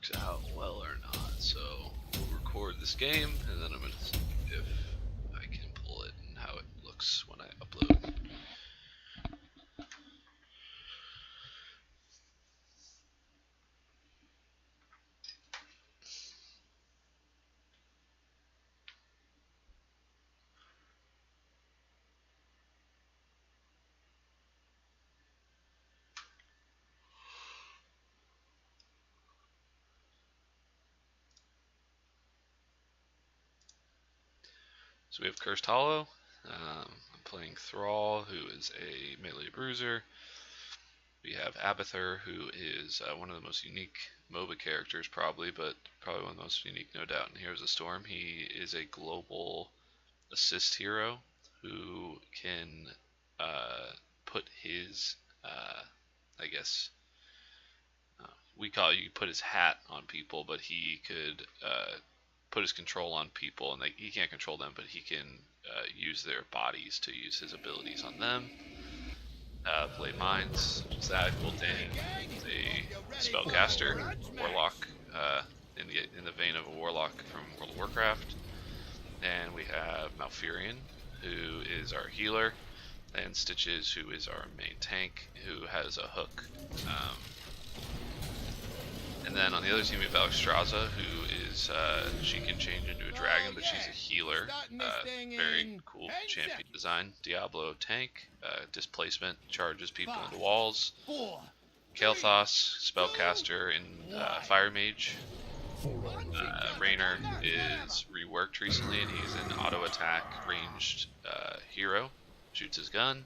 works out well or not. So we'll record this game, and then I'm gonna see if I can pull it and how it looks when I upload. So we have Cursed Hollow. I'm playing Thrall, who is a melee bruiser. We have Abathur, who is one of the most unique MOBA characters, probably one of the most unique, no doubt, in Heroes of the Storm. He is a global assist hero who can put his, I guess, we call it, you put his hat on people, but he could put his control on people, and he can't control them, but he can use their bodies to use his abilities on them. Blade Minds, which is that cool thing. He's a spellcaster, warlock, in the vein of a warlock from World of Warcraft. And we have Malfurion, who is our healer, and Stitches, who is our main tank, who has a hook. And then on the other team we have Alexstrasza, who is, she can change into a dragon, but she's a healer. Very cool champion design. Diablo tank, displacement, charges people into walls. Kael'thas, spellcaster and fire mage. Raynor is reworked recently, and he's an auto attack ranged hero, shoots his gun.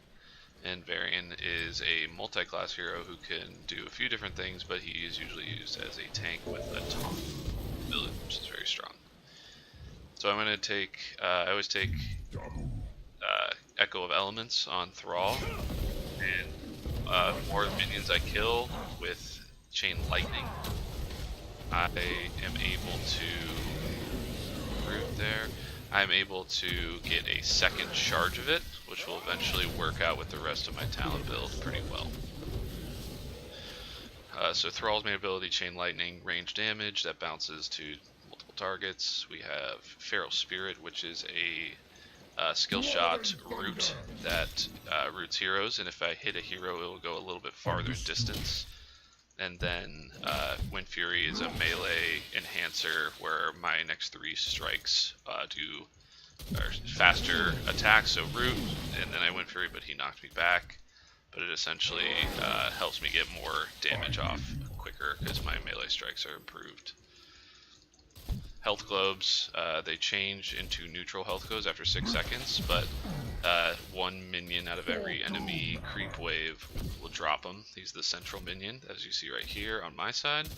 And Varian is a multi-class hero who can do a few different things, but he is usually used as a tank with a taunt ability, which is very strong. So I'm going to take, I always take Echo of Elements on Thrall, and the more minions I kill with Chain Lightning, I am able to root there. I'm able to get a second charge of it, which will eventually work out with the rest of my talent build pretty well. So Thrall's main ability, Chain Lightning, range damage that bounces to multiple targets. We have Feral Spirit, which is a skill shot root that roots heroes, and if I hit a hero, it will go a little bit farther in distance. And then Wind Fury is a melee enhancer where my next 3 strikes do faster attacks, so root, and then I Wind Fury, but he knocked me back. But it essentially helps me get more damage off quicker because my melee strikes are improved. Health globes, they change into neutral health globes after 6 seconds, but 1 minion out of every enemy creep wave will drop them. He's the central minion, as you see right here on my side.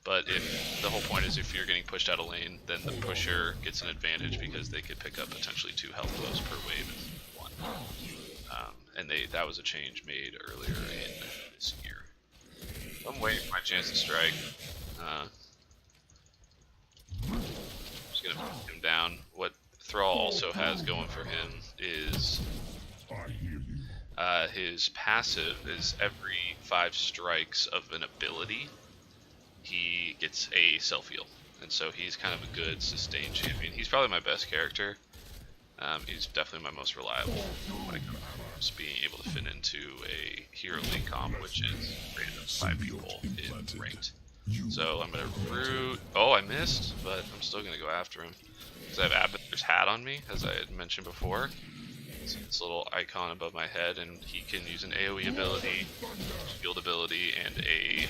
But if the whole point is if you're getting pushed out of lane, then the pusher gets an advantage because they could pick up potentially 2 health globes per wave instead of 1. And that was a change made earlier in this year. I'm waiting for my chance to strike. Just gonna put him down. What Thrall also has going for him is his passive is every 5 strikes of an ability, he gets a self-heal. And so he's kind of a good sustained champion. He's probably my best character. He's definitely my most reliable when it comes to being able to fit into a hero league comp, which is random 5 people in ranked. So I'm going to root. Oh, I missed, but I'm still going to go after him. Because I have Abathur's hat on me, as I had mentioned before. It's this little icon above my head, and he can use an AoE ability, shield ability, and a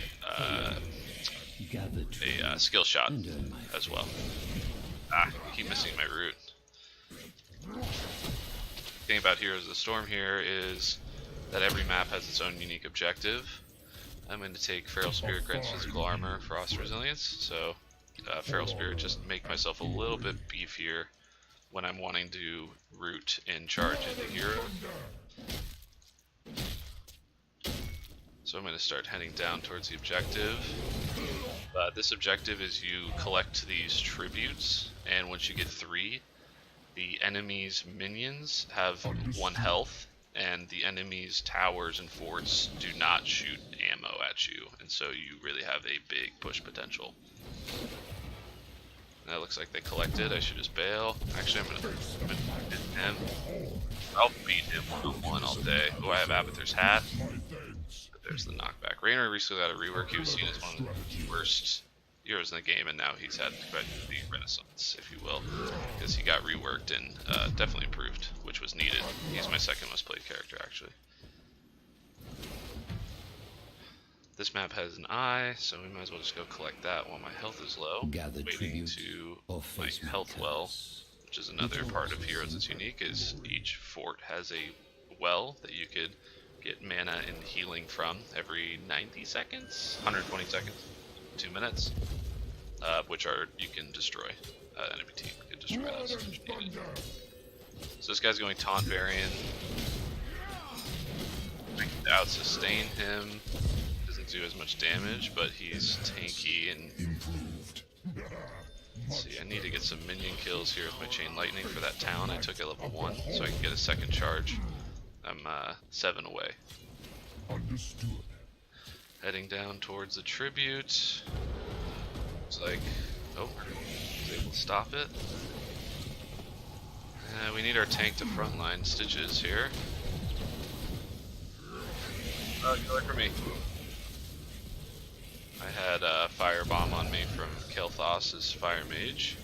skill shot as well. I keep missing my root. The thing about Heroes of the Storm here is that every map has its own unique objective. I'm going to take Feral Spirit grants physical armor, frost resilience, so Feral Spirit just make myself a little bit beefier when I'm wanting to root and charge into hero. So I'm going to start heading down towards the objective. This objective is you collect these tributes, and once you get 3, the enemy's minions have 1 health, and the enemy's towers and forts do not shoot ammo at you, and so you really have a big push potential. That looks like they collected. I should just bail. Actually, I'm gonna hit him. I'll beat him one-on-one all day. Oh, I have Abathur's hat. But there's the knockback. Raynor recently got a rework. He was seen as one of the worst heroes in the game, and now he's had the renaissance, if you will, because he got reworked and definitely improved, which was needed. He's my second most played character, actually. This map has an eye, so we might as well just go collect that while my health is low. Waiting to my health well, which is another part of Heroes that's unique, is each fort has a well that you could get mana and healing from every 90 seconds, 120 seconds, 2 minutes, which you can destroy. Enemy team can destroy those if needed. So this guy's going taunt variant. I can out sustain him. Doesn't do as much damage, but he's tanky and improved. Let's see, I need to get some minion kills here with my chain lightning for that town. I took at level 1, so I can get a second charge. I'm 7 away. Understood. Heading down towards the tribute. Looks like, oh, I was able to stop it. We need our tank to frontline Stitches here. Oh, get away from me. I had a firebomb on me from Kael'thas's fire mage.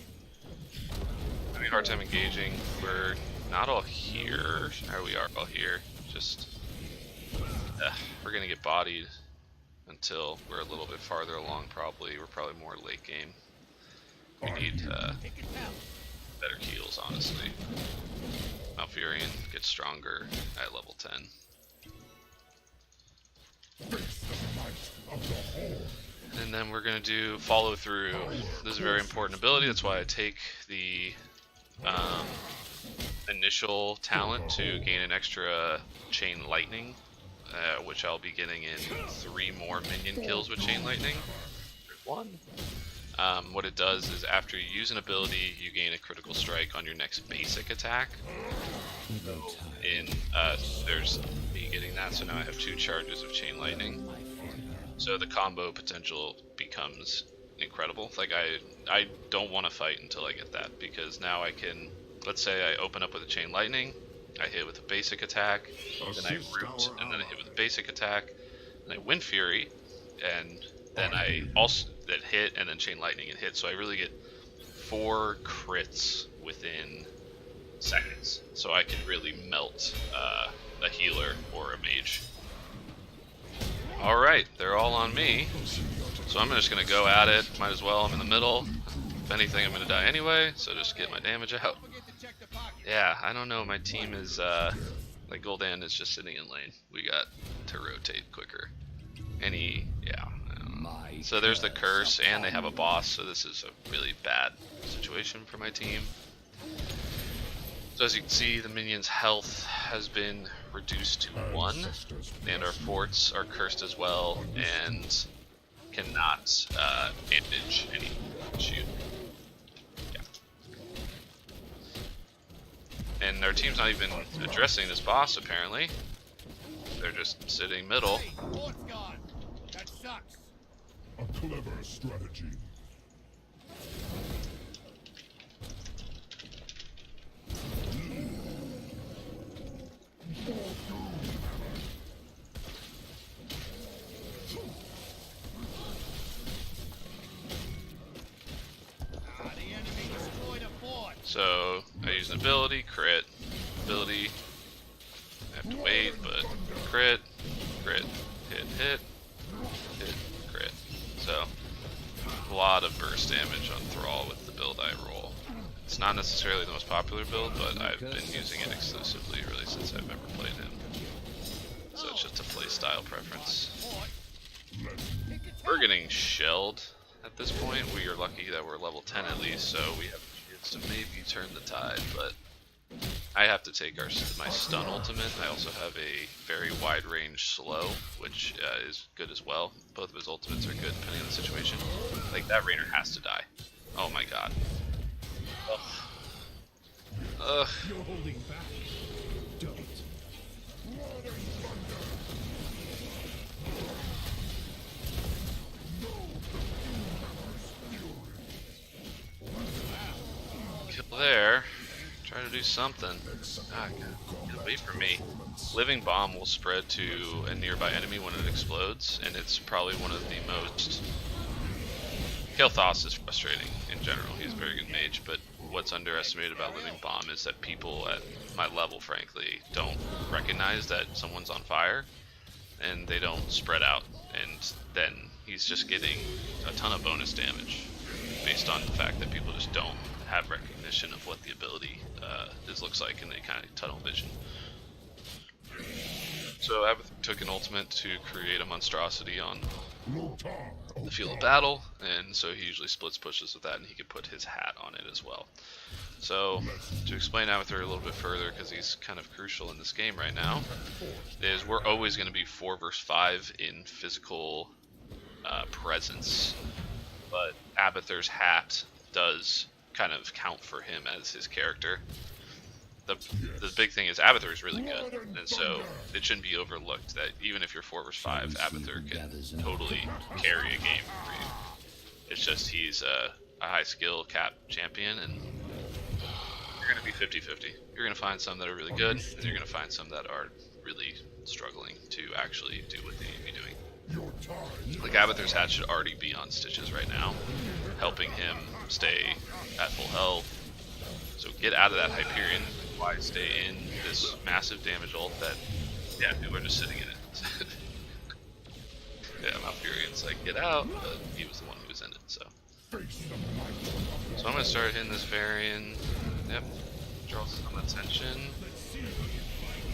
Having a hard time engaging. We're not all here. Or we are all here. Just we're gonna get bodied until we're a little bit farther along. Probably we're probably more late game. We need better heals, honestly. Malfurion gets stronger at level 10. And then we're going to do follow through. This is a very important ability, that's why I take the initial talent to gain an extra chain lightning, which I'll be getting in 3 more minion kills with chain lightning. There's 1. What it does is after you use an ability, you gain a critical strike on your next basic attack. There's me getting that, so now I have 2 charges of chain lightning. So the combo potential becomes incredible. Like I don't want to fight until I get that, because now I can, let's say I open up with a chain lightning, I hit with a basic attack, then I root, and then I hit with a basic attack, then I Wind Fury, and then I also that hit, and then chain lightning and hit. So I really get 4 crits within seconds. So I can really melt a healer or a mage. Alright, they're all on me. So I'm just going to go at it. Might as well, I'm in the middle. If anything, I'm going to die anyway, so just get my damage out. Yeah, I don't know, my team is, like Gul'dan is just sitting in lane. We got to rotate quicker. Yeah. So there's the curse, and they have a boss, so this is a really bad situation for my team. So as you can see, the minions' health has been reduced to 1, and our forts are cursed as well, and cannot bandage any shoot. Yeah. And our team's not even addressing this boss, apparently. They're just sitting middle. That sucks. A clever strategy. So I use an ability, crit, ability. I have to wait, but crit, hit, hit, crit. So a lot of burst damage on Thrall with the build I roll. It's not necessarily the most popular build, but I've been using it exclusively really since I've ever played him. So it's just a play style preference. We're getting shelled at this point. We are lucky that we're level 10 at least, so we have a chance to maybe turn the tide, but I have to take my stun ultimate. I also have a very wide range slow, which is good as well. Both of his ultimates are good depending on the situation. Like, that Raynor has to die. Oh my god. Ugh. Ugh. You're holding back. Don't. there. Try to do something. Ah, God. Wait for me. Living bomb will spread to a nearby enemy when it explodes, and it's probably one of the most... Kael'thas is frustrating in general. He's a very good mage, but what's underestimated about Living Bomb is that people at my level, frankly, don't recognize that someone's on fire, and they don't spread out, and then he's just getting a ton of bonus damage based on the fact that people just don't have recognition of what the ability looks like, and they kind of tunnel vision. So Abathur took an ultimate to create a monstrosity on the field of battle, and so he usually splits pushes with that, and he can put his hat on it as well. So to explain Abathur a little bit further, because he's kind of crucial in this game right now, is we're always going to be 4 versus 5 in physical presence, but Abathur's hat does kind of count for him as his character. The big thing is Abathur is really good, and so it shouldn't be overlooked that even if you're 4 versus 5, Abathur can totally carry a game for you. It's just he's a high skill cap champion, and you're going to be 50-50. You're going to find some that are really good, and you're going to find some that are really struggling to actually do what they need to be doing. Like Abathur's hat should already be on Stitches right now, helping him stay at full health. So get out of that Hyperion. Why stay in this massive damage ult that, yeah, people are just sitting in it. Yeah, Malfurion's like, get out, but he was the one who was in it, so. So I'm gonna start hitting this Varian. Yep, draw some attention.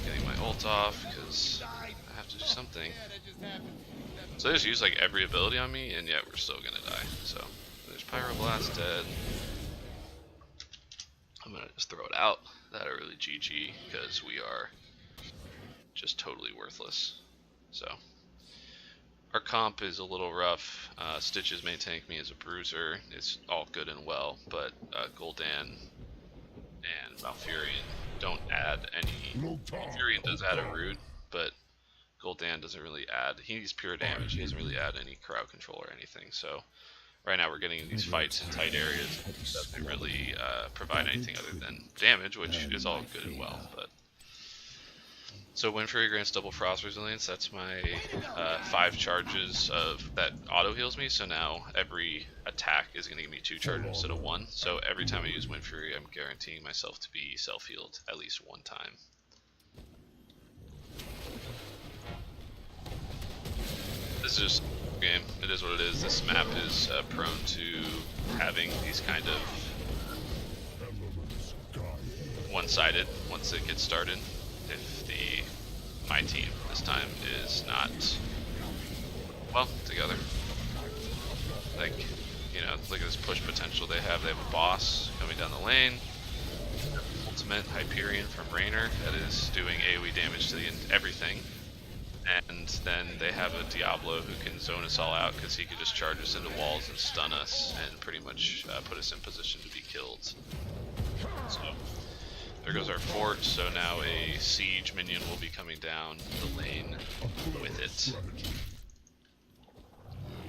Getting my ult off, because I have to do something. So they just use like every ability on me, and yet we're still gonna die. So there's Pyroblast dead. I'm gonna just throw it out. That are really GG, because we are just totally worthless. So our comp is a little rough. Stitches may tank me as a bruiser. It's all good and well, but Gul'dan and Malfurion don't add any. Malfurion does add a root, but Gul'dan doesn't really add. He's pure damage. He doesn't really add any crowd control or anything. So right now we're getting in these fights in tight areas that doesn't really provide anything other than damage, which is all good and well. But so Windfury grants double frost resilience. That's my 5 charges of that auto heals me. So now every attack is going to give me 2 charges instead of 1. So every time I use Windfury, I'm guaranteeing myself to be self-healed at least 1 time. This is just a game. It is what it is. This map is prone to having these kind of one-sided once it gets started. If my team this time is not well together, like, you know, look at this push potential they have. They have a boss coming down the lane. Ultimate Hyperion from Raynor that is doing AoE damage to everything. And then they have a Diablo who can zone us all out because he could just charge us into walls and stun us and pretty much put us in position to be killed. So there goes our fort. So now a siege minion will be coming down the lane with it.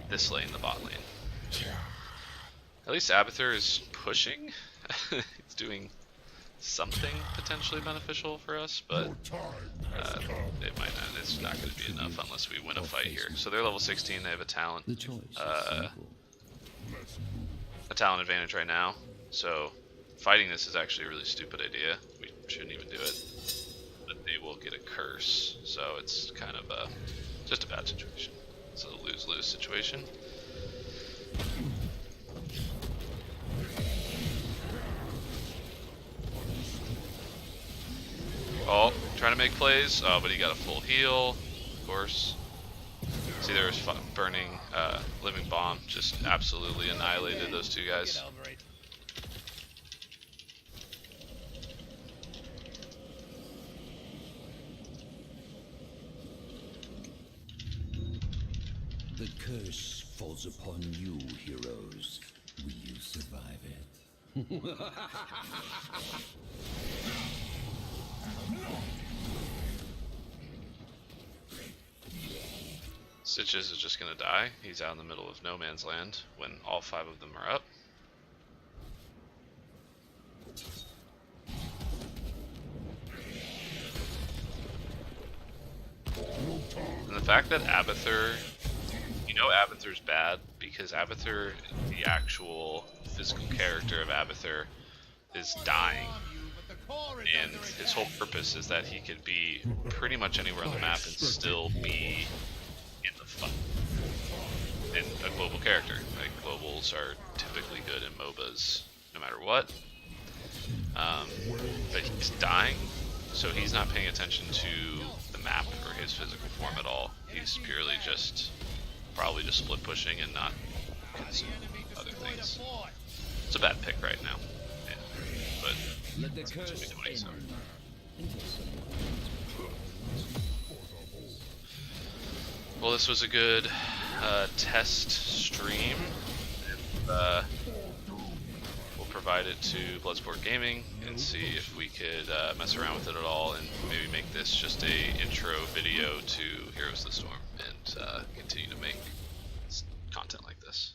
This lane, the bot lane. At least Abathur is pushing. He's doing something potentially beneficial for us, but it might not. It's not going to be enough unless we win a fight here. So they're level 16. They have a talent, advantage right now. So fighting this is actually a really stupid idea. We shouldn't even do it. But they will get a curse, so it's kind of just a bad situation. It's a lose-lose situation. Oh, trying to make plays. Oh, but he got a full heal, of course. See, there was burning living bomb, just absolutely annihilated those 2 guys. The curse falls upon you, heroes. Will you survive it? Stitches is just gonna die. He's out in the middle of no man's land when all 5 of them are up. And the fact that Abathur, you know Abathur's bad because Abathur, the actual physical character of Abathur, is dying. And his whole purpose is that he could be pretty much anywhere on the map and still be in the fight. And a global character. Like, globals are typically good in MOBAs no matter what. But he's dying, so he's not paying attention to the map or his physical form at all. He's purely just, probably just split pushing and not consuming other things. It's a bad pick right now. Yeah. But Let the it's what curse we're doing, so. Well, this was a good test stream. And, we'll provide it to Bloodsport Gaming and see if we could mess around with it at all and maybe make this just a intro video to Heroes of the Storm and continue to make content like this.